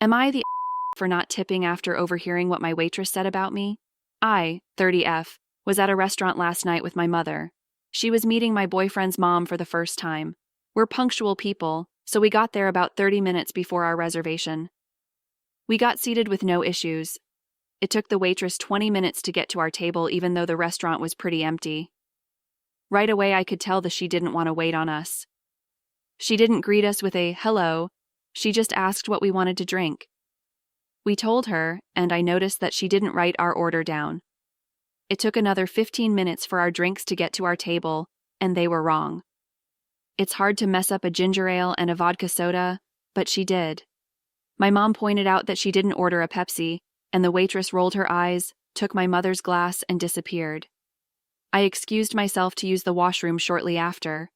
Am I the for not tipping after overhearing what my waitress said about me? I, 30F, was at a restaurant last night with my mother. She was meeting my boyfriend's mom for the first time. We're punctual people, so we got there about 30 minutes before our reservation. We got seated with no issues. It took the waitress 20 minutes to get to our table even though the restaurant was pretty empty. Right away I could tell that she didn't want to wait on us. She didn't greet us with a hello, she just asked what we wanted to drink. We told her, and I noticed that she didn't write our order down. It took another 15 minutes for our drinks to get to our table, and they were wrong. It's hard to mess up a ginger ale and a vodka soda, but she did. My mom pointed out that she didn't order a Pepsi, and the waitress rolled her eyes, took my mother's glass, and disappeared. I excused myself to use the washroom shortly after.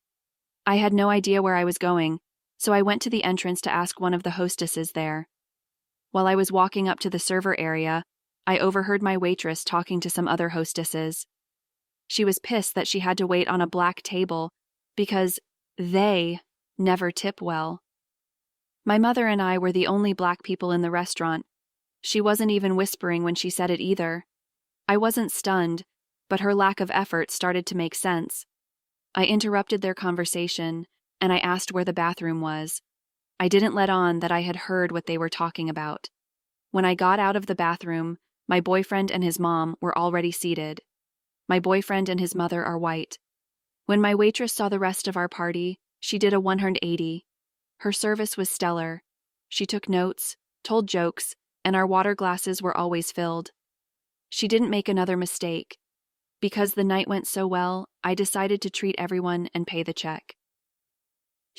I had no idea where I was going, so I went to the entrance to ask one of the hostesses there. While I was walking up to the server area, I overheard my waitress talking to some other hostesses. She was pissed that she had to wait on a black table because they never tip well. My mother and I were the only black people in the restaurant. She wasn't even whispering when she said it either. I wasn't stunned, but her lack of effort started to make sense. I interrupted their conversation, and I asked where the bathroom was. I didn't let on that I had heard what they were talking about. When I got out of the bathroom, my boyfriend and his mom were already seated. My boyfriend and his mother are white. When my waitress saw the rest of our party, she did a 180. Her service was stellar. She took notes, told jokes, and our water glasses were always filled. She didn't make another mistake. Because the night went so well, I decided to treat everyone and pay the check.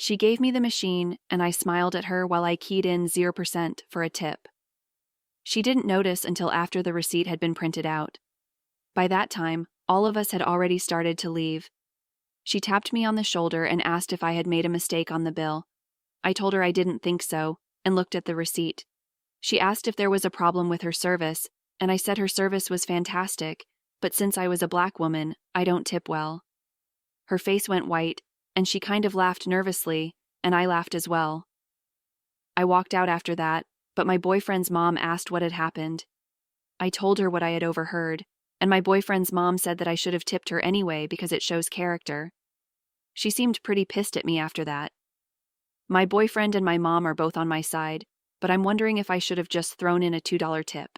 She gave me the machine, and I smiled at her while I keyed in 0% for a tip. She didn't notice until after the receipt had been printed out. By that time, all of us had already started to leave. She tapped me on the shoulder and asked if I had made a mistake on the bill. I told her I didn't think so, and looked at the receipt. She asked if there was a problem with her service, and I said her service was fantastic, but since I was a black woman, I don't tip well. Her face went white, and she kind of laughed nervously, and I laughed as well. I walked out after that, but my boyfriend's mom asked what had happened. I told her what I had overheard, and my boyfriend's mom said that I should have tipped her anyway because it shows character. She seemed pretty pissed at me after that. My boyfriend and my mom are both on my side, but I'm wondering if I should have just thrown in a $2 tip.